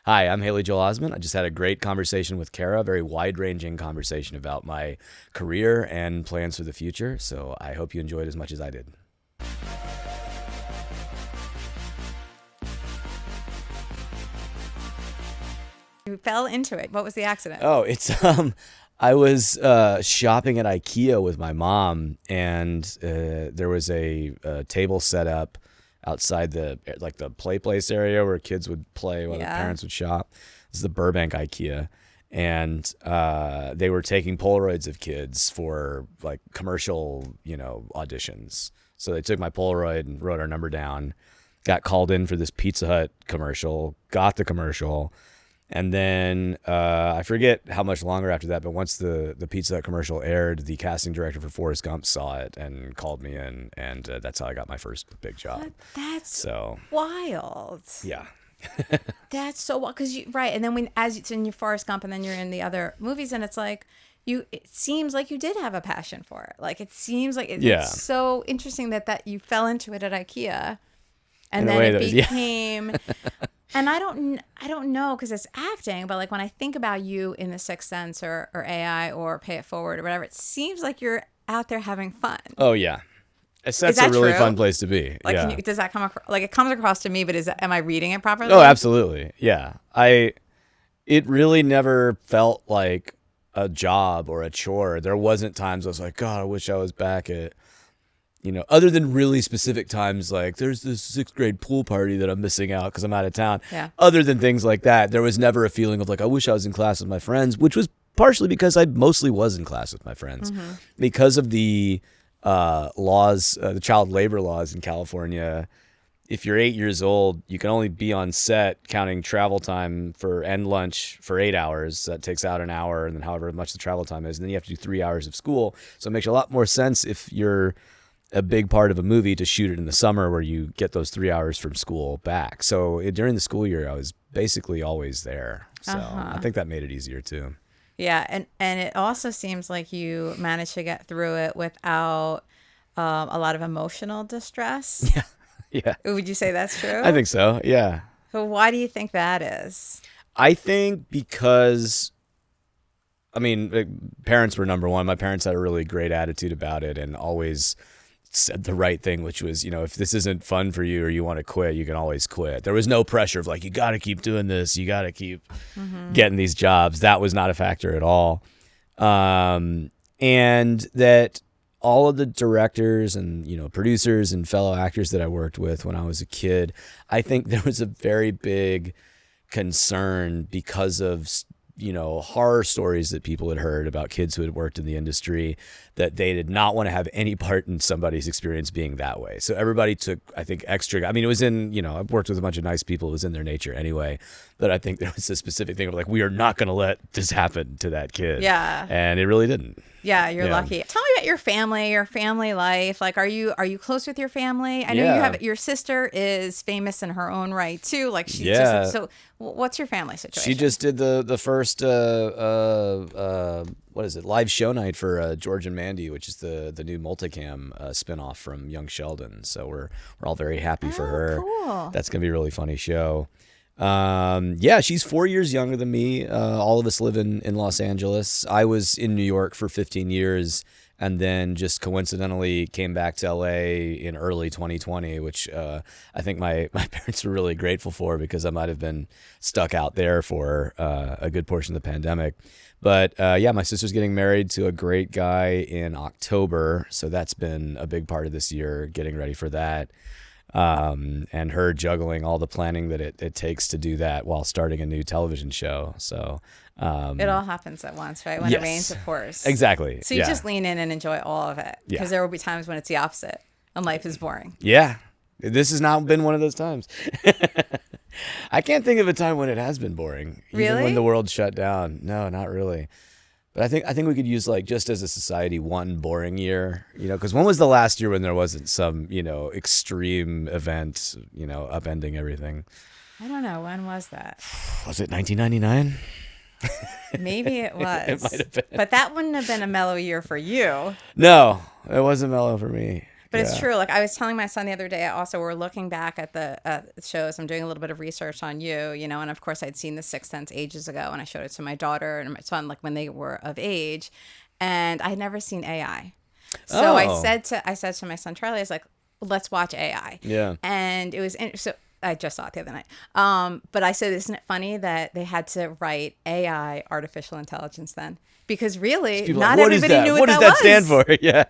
Hi, I'm Haley Joel Osment. I just had a great conversation with Kara, a very wide-ranging conversation about my career and plans for the future. So I hope you enjoyed as much as I did. You fell into it. What was the accident? Oh, it's I was shopping at IKEA with my mom, and there was a table set up outside the play place area where kids would play while their parents would shop. This is the Burbank IKEA, and they were taking Polaroids of kids for like commercial, auditions. So they took my Polaroid and wrote our number down. Got called in for this Pizza Hut commercial. Got the commercial. And then I forget how much longer after that, but once the Pizza Hut commercial aired, the casting director for Forrest Gump saw it and called me in, and that's how I got my first big job. That's wild. Yeah. That's so wild. Because and then as it's in your Forrest Gump, and then you're in the other movies, and it's like it seems like you did have a passion for it. Like it seems like it's so interesting that you fell into it at IKEA, and then it became. And I don't know because it's acting, but like when I think about you in The Sixth Sense or AI or Pay It Forward or whatever, it seems like you're out there having fun. Oh yeah, that's a really fun place to be. Like, yeah. Does that come across? Like it comes across to me, but am I reading it properly? Oh, absolutely. Yeah, it really never felt like a job or a chore. There wasn't times I was like, God, I wish I was back at. Other than really specific times, like there's this 6th grade pool party that I'm missing out because I'm out of town. Yeah. Other than things like that, there was never a feeling of like, I wish I was in class with my friends, which was partially because I mostly was in class with my friends. Mm-hmm. Because of the laws, the child labor laws in California. If you're 8 years old, you can only be on set counting travel time and lunch for 8 hours. That takes out an hour, and then however much the travel time is. And then you have to do 3 hours of school. So it makes a lot more sense if you're a big part of a movie to shoot it in the summer where you get those 3 hours from school back. So during the school year, I was basically always there. So I think that made it easier too. Yeah. And it also seems like you managed to get through it without a lot of emotional distress. Yeah. Yeah. Would you say that's true? I think so. Yeah. So why do you think that is? I think because parents were number one. My parents had a really great attitude about it and always said the right thing, which was, if this isn't fun for you or you want to quit, you can always quit. There was no pressure of like, you got to keep doing this. You got to keep getting these jobs. That was not a factor at all. And that all of the directors and, producers and fellow actors that I worked with when I was a kid, I think there was a very big concern because of horror stories that people had heard about kids who had worked in the industry, that they did not want to have any part in somebody's experience being that way. So everybody took, I think, extra. It was in, I've worked with a bunch of nice people. It was in their nature anyway. But I think there was a specific thing of like, we are not going to let this happen to that kid. Yeah. And it really didn't. Yeah, you're lucky. Tell me about your family life. Like, are you close with your family? I know you have, your sister is famous in her own right too. Like she's just, so what's your family situation? She just did the first, live show night for George and Mandy, which is the new multicam spinoff from Young Sheldon. So we're all very happy for her. Cool. That's going to be a really funny show. She's 4 years younger than me. All of us live in Los Angeles. I was in New York for 15 years and then just coincidentally came back to LA in early 2020, which I think my parents were really grateful for because I might have been stuck out there for a good portion of the pandemic. But my sister's getting married to a great guy in October. So that's been a big part of this year, getting ready for that. And her juggling all the planning that it takes to do that while starting a new television show. So it all happens at once, right? When it rains, it pours. Exactly. So you just lean in and enjoy all of it, because there will be times when it's the opposite and life is boring. Yeah, this has not been one of those times. I can't think of a time when it has been boring. Really? Even when the world shut down. No, not really. But I think we could use, like, just as a society, one boring year, because when was the last year when there wasn't some, extreme event, upending everything? I don't know. When was that? Was it 1999? Maybe it was. It might have been. But that wouldn't have been a mellow year for you. No, it wasn't mellow for me. But it's true. Like I was telling my son the other day, also we're looking back at the shows. I'm doing a little bit of research on you know, and of course I'd seen The Sixth Sense ages ago, and I showed it to my daughter and my son, like when they were of age, and I had never seen AI. So I said to my son Charlie, I was like, let's watch AI. Yeah. And it was so I just saw it the other night. But I said, isn't it funny that they had to write AI, artificial intelligence, then? Because really, not everybody knew what that was. What does that stand for? Yeah.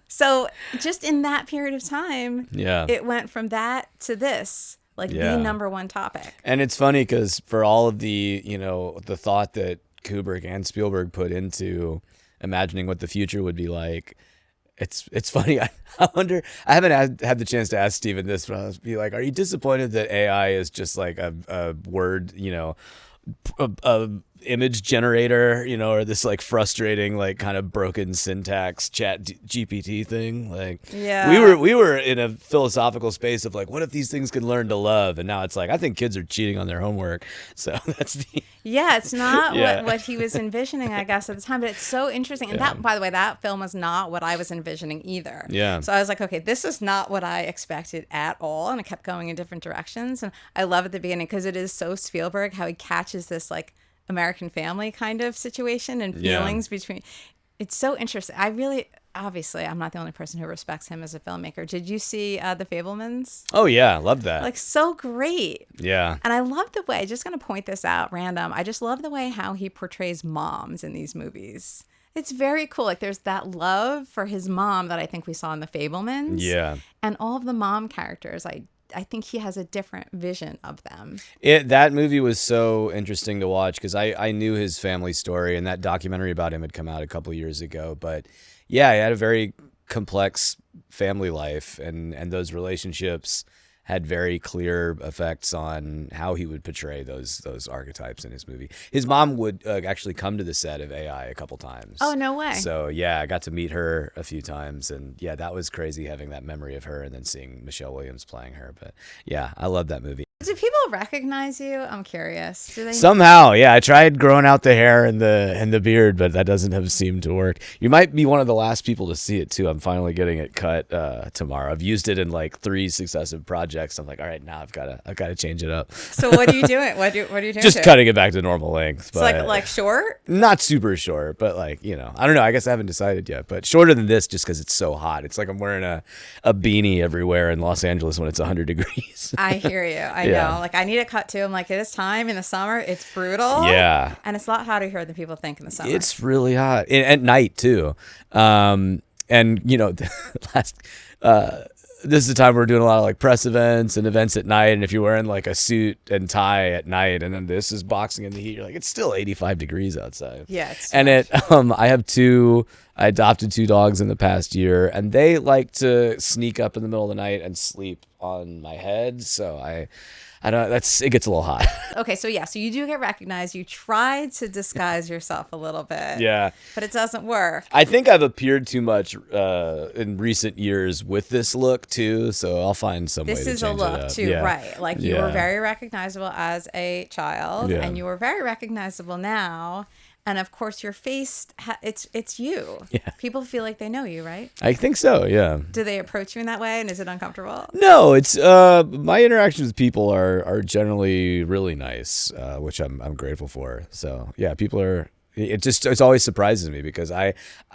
So just in that period of time, yeah, it went from that to this, like the number one topic. And it's funny because for all of the, you know, the thought that Kubrick and Spielberg put into imagining what the future would be like, it's funny. I wonder. I haven't had the chance to ask Steven this, but I was be like, are you disappointed that AI is just like a word, you know, a image generator, you know, or this like frustrating, like kind of broken syntax chat GPT thing? Like, we were in a philosophical space of like, what if these things could learn to love? And now it's like, I think kids are cheating on their homework. So that's the it's not what he was envisioning, I guess, at the time. But it's so interesting. And that, by the way, that film was not what I was envisioning either. Yeah. So I was like, okay, this is not what I expected at all. And it kept going in different directions. And I love at the beginning because it is so Spielberg how he catches this like American Family kind of situation and feelings between. It's so interesting. I really, obviously, I'm not the only person who respects him as a filmmaker. Did you see The Fabelmans? Oh yeah, love that. Like so great. Yeah. And I love the way, just going to point this out random, I just love the way how he portrays moms in these movies. It's very cool. Like there's that love for his mom that I think we saw in The Fabelmans. Yeah. And all of the mom characters, I think he has a different vision of them. That movie was so interesting to watch because I knew his family story, and that documentary about him had come out a couple of years ago. But yeah, he had a very complex family life, and those relationships had very clear effects on how he would portray those archetypes in his movie. His mom would actually come to the set of AI a couple times. Oh, no way. So yeah, I got to meet her a few times, and yeah, that was crazy having that memory of her and then seeing Michelle Williams playing her. But yeah, I love that movie. Do people recognize you? I'm curious. Do they? Somehow, yeah. I tried growing out the hair and the beard, but that doesn't have seemed to work. You might be one of the last people to see it too. I'm finally getting it cut tomorrow. I've used it in like 3 successive projects. I'm like, all right, now I've got to change it up. So what are you doing? What are you doing? Just cutting it back to normal length. But it's like short? Not super short, but like, you know, I don't know. I guess I haven't decided yet, but shorter than this just because it's so hot. It's like I'm wearing a beanie everywhere in Los Angeles when it's 100 degrees. I hear you. I know. Like I need a cut too. I'm like, this time in the summer, it's brutal. Yeah. And it's a lot hotter here than people think in the summer. It's really hot. At night too. And you know, this is the time we're doing a lot of like press events and events at night. And if you're wearing like a suit and tie at night, and then this is boxing in the heat, you're like, it's still 85 degrees outside. Yeah. And I adopted 2 dogs in the past year, and they like to sneak up in the middle of the night and sleep on my head. So I don't, it gets a little hot. Okay. So yeah, so you do get recognized. You try to disguise yourself a little bit. Yeah. But it doesn't work. I think I've appeared too much in recent years with this look too, so I'll find some way to change it up. This is a look too, right? Like you were very recognizable as a child, and you were very recognizable now. And of course, your face, it's you. Yeah. People feel like they know you, right? I think so, yeah. Do they approach you in that way, and is it uncomfortable? No, it's my interactions with people are generally really nice, which I'm grateful for. So yeah, people are. It always surprises me because I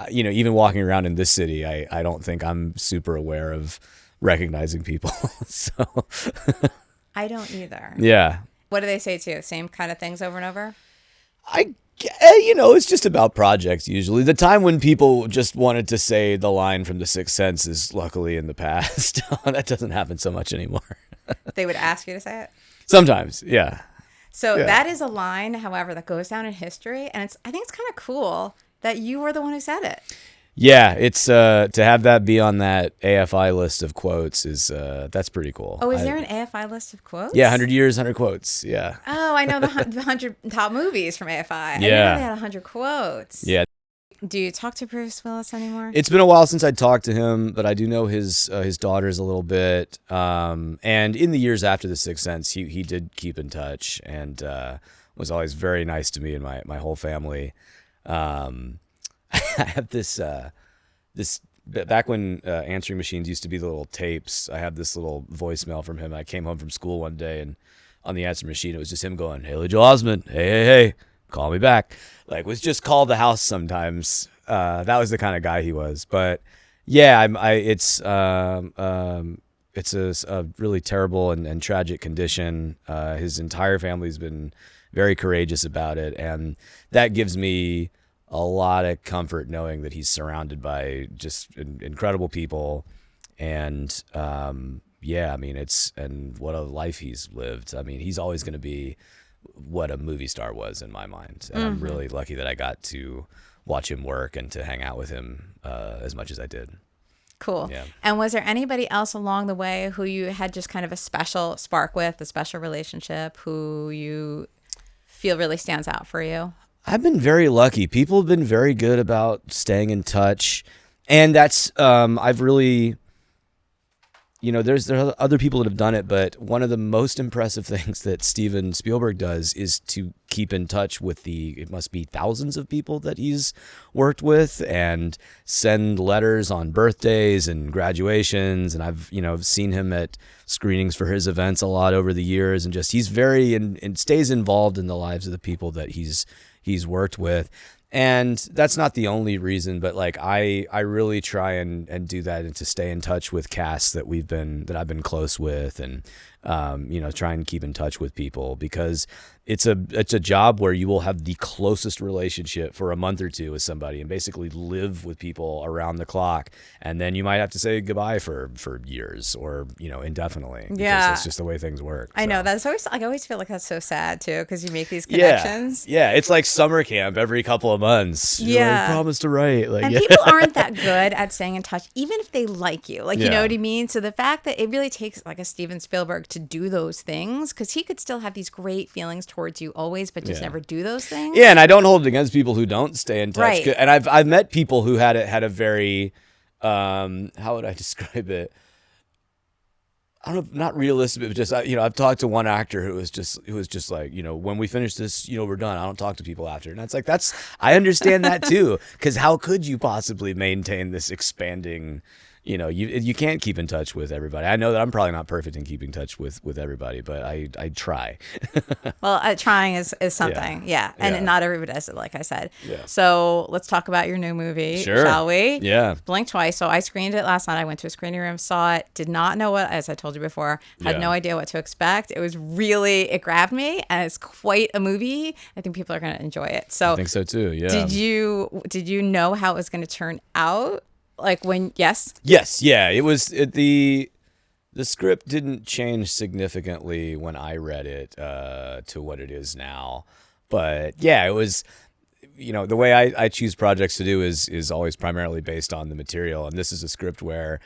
you know, even walking around in this city, I don't think I'm super aware of recognizing people. So I don't either. Yeah. What do they say to you? Same kind of things over and over? You know, it's just about projects usually. The time when people just wanted to say the line from The Sixth Sense is luckily in the past. That doesn't happen so much anymore. They would ask you to say it? Sometimes, yeah. So that is a line, however, that goes down in history. And I think it's kind of cool that you were the one who said it. Yeah, it's to have that be on that AFI list of quotes is that's pretty cool. Oh, is there an AFI list of quotes? Yeah, 100 years, 100 quotes. Yeah. Oh, I know the 100 top movies from AFI. I didn't know they had 100 quotes. Yeah. Do you talk to Bruce Willis anymore? It's been a while since I talked to him, but I do know his daughters a little bit. And in the years after The Sixth Sense, he did keep in touch and was always very nice to me and my whole family. I have this back when answering machines used to be the little tapes, I had this little voicemail from him. I came home from school one day, and on the answer machine, it was just him going, "Hey, Joel Osmond, hey, call me back." Like, was just called the house sometimes. That was the kind of guy he was. But yeah, it's a really terrible and tragic condition. His entire family's been very courageous about it, and that gives me a lot of comfort knowing that he's surrounded by just incredible people. And yeah, I mean, and what a life he's lived. I mean, he's always going to be what a movie star was in my mind. And I'm really lucky that I got to watch him work and to hang out with him as much as I did. Cool. Yeah. And was there anybody else along the way who you had just kind of a special spark with, a special relationship, who you feel really stands out for you? I've been very lucky. People have been very good about staying in touch. And that's, I've really, there are other people that have done it, but one of the most impressive things that Steven Spielberg does is to keep in touch with it must be thousands of people that he's worked with, and send letters on birthdays and graduations. And I've seen him at screenings for his events a lot over the years, and just, he's very, and stays involved in the lives of the people that he's worked with. And that's not the only reason, but like I really try and do that, and to stay in touch with casts that I've been close with, and try and keep in touch with people, because it's a job where you will have the closest relationship for a month or two with somebody, and basically live with people around the clock, and then you might have to say goodbye for years, or indefinitely. Because that's just the way things work. I know, that's always, I always feel like that's so sad too, because you make these connections. Yeah, it's like summer camp every couple of months. You're like, promise to write. Like, and people aren't that good at staying in touch, even if they like you. Like, you know what I mean? So the fact that it really takes like a Steven Spielberg to do those things, because he could still have these great feelings towards you always, but just never do those things. Yeah, and I don't hold it against people who don't stay in touch. Right. And I've met people who had a very, how would I describe it? I don't know, not realistic, but just, I've talked to one actor who was just like, when we finish this, we're done. I don't talk to people after. And it's like, I understand that too. Because how could you possibly maintain this expanding, you can't keep in touch with everybody. I know that I'm probably not perfect in keeping touch with everybody, but I try. Well, trying is something. Yeah. And not everybody does it, like I said. Yeah. So let's talk about your new movie, shall we? Yeah. Blink Twice. So I screened it last night. I went to a screening room, saw it, did not know as I told you before, had no idea what to expect. It grabbed me, and it's quite a movie. I think people are going to enjoy it. So I think so too. Yeah. Did you know how it was going to turn out? Like yes, yeah. It was the script didn't change significantly when I read it to what it is now, but yeah, it was. The way I choose projects to do is always primarily based on the material, and this is a script where,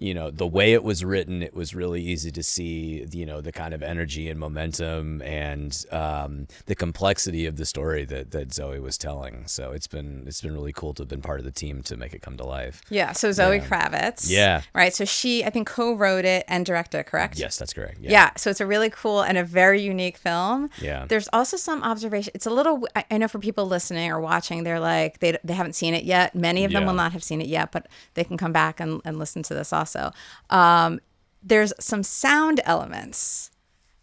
the way it was written, it was really easy to see, the kind of energy and momentum and the complexity of the story that Zoe was telling. So it's been really cool to have been part of the team to make it come to life. Yeah. So Zoe Kravitz. Yeah. Right. So she, I think, co-wrote it and directed it, correct? Yes, that's correct. Yeah. So it's a really cool and a very unique film. Yeah. There's also some observation. It's a little, I know for people listening or watching, they're like, they haven't seen it yet. Many of them will not have seen it yet, but they can come back and listen to this also. There's some sound elements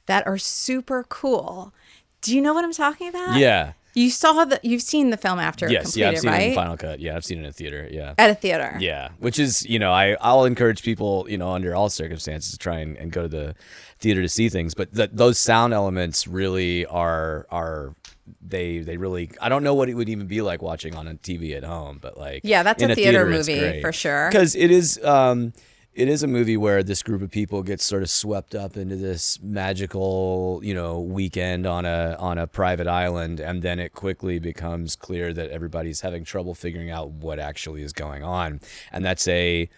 that are super cool. Do you know what I'm talking about? Yeah. You've seen the film after it completed, I've seen right? it in Final Cut. Yeah, I've seen it in a theater. Yeah. At a theater. Yeah, which is, I'll encourage people, under all circumstances to try and go to the theater to see things. But those sound elements really are they really, I don't know what it would even be like watching on a TV at home, but like, that's in a theater theater, movie for sure. Because it is a movie where this group of people gets sort of swept up into this magical, weekend on a private island, and then it quickly becomes clear that everybody's having trouble figuring out what actually is going on. And that's a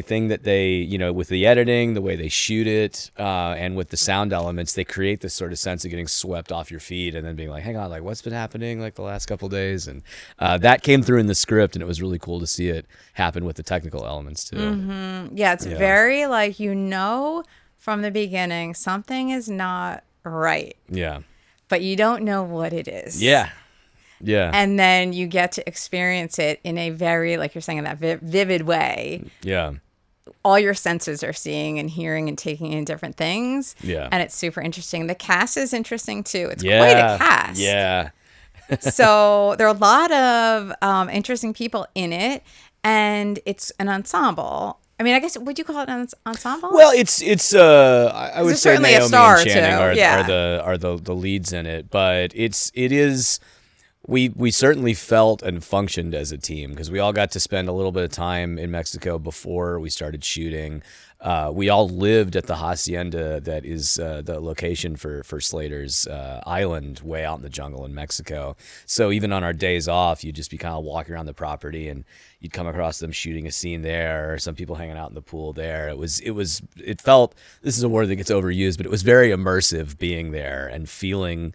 thing that they, with the editing, the way they shoot it, and with the sound elements, they create this sort of sense of getting swept off your feet and then being like, hang on, like what's been happening like the last couple of days? And that came through in the script, and it was really cool to see it happen with the technical elements too. Mm-hmm. Yeah, it's very like, from the beginning, something is not right. Yeah. But you don't know what it is. Yeah. Yeah. And then you get to experience it in a very, like you're saying, in that vivid way. Yeah. All your senses are seeing and hearing and taking in different things. Yeah. And it's super interesting. The cast is interesting too. It's Yeah. quite a cast. Yeah. So there are a lot of interesting people in it, and it's an ensemble. I mean, I guess, would you call it an ensemble? Well, I would say certainly a Naomi star and Channing too. are the leads in it, but it is. We certainly felt and functioned as a team because we all got to spend a little bit of time in Mexico before we started shooting. We all lived at the hacienda that is the location for Slater's island way out in the jungle in Mexico. So even on our days off, you'd just be kind of walking around the property and you'd come across them shooting a scene there, or some people hanging out in the pool there. It felt, this is a word that gets overused, but it was very immersive being there and feeling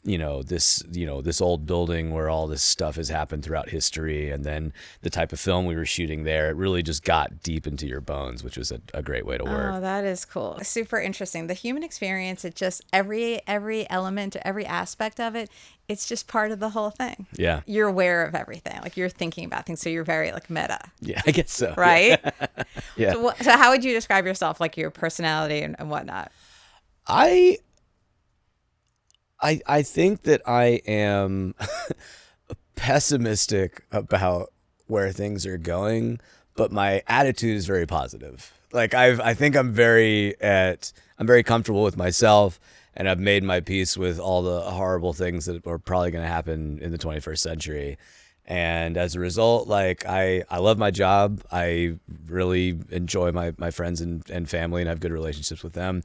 this old building where all this stuff has happened throughout history, and then the type of film we were shooting there, it really just got deep into your bones, which was a great way to work. Oh, that is cool. Super interesting. The human experience, it just, every element, every aspect of it, it's just part of the whole thing. Yeah. You're aware of everything. Like, you're thinking about things, so you're very, like, meta. Yeah, I guess so. Right? Yeah. So how would you describe yourself, like your personality and whatnot? I think that I am pessimistic about where things are going, but my attitude is very positive. Like I think I'm very comfortable with myself, and I've made my peace with all the horrible things that are probably going to happen in the 21st century. And as a result, like I love my job. I really enjoy my friends and family, and have good relationships with them.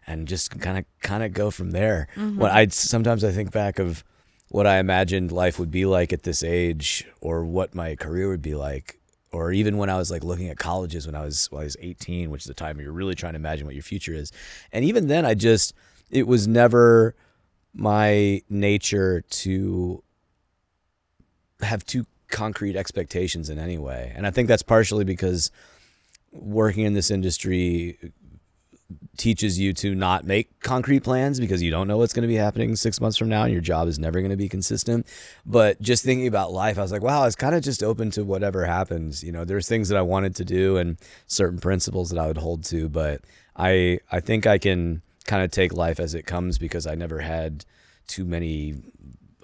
And just kind of go from there. Mm-hmm. Sometimes I think back of what I imagined life would be like at this age, or what my career would be like, or even when I was like looking at colleges when I was 18, which is the time where you're really trying to imagine what your future is. And even then, it was never my nature to have too concrete expectations in any way. And I think that's partially because working in this industry teaches you to not make concrete plans, because you don't know what's going to be happening 6 months from now, and your job is never going to be consistent. But just thinking about life, I was like, wow, I was kind of just open to whatever happens. There's things that I wanted to do and certain principles that I would hold to, but I think I can kind of take life as it comes, because I never had too many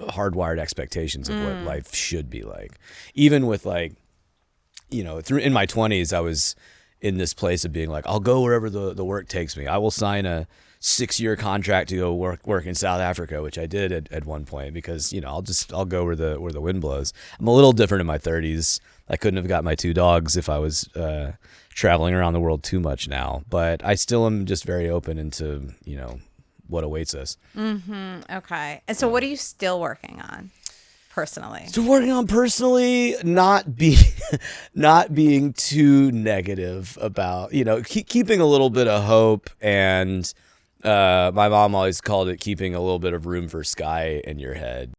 hardwired expectations of what life should be like. Even with in my 20s, I was in this place of being like, I'll go wherever the work takes me. I will sign a 6-year contract to go work in South Africa, which I did at one point, because I'll go where the wind blows. I'm a little different in my 30s. I couldn't have got my 2 dogs if I was traveling around the world too much now, but I still am just very open into what awaits us. Mm-hmm. Okay. And so what are you still working on personally? So working on personally, not being too negative about, keeping a little bit of hope. And my mom always called it keeping a little bit of room for sky in your head.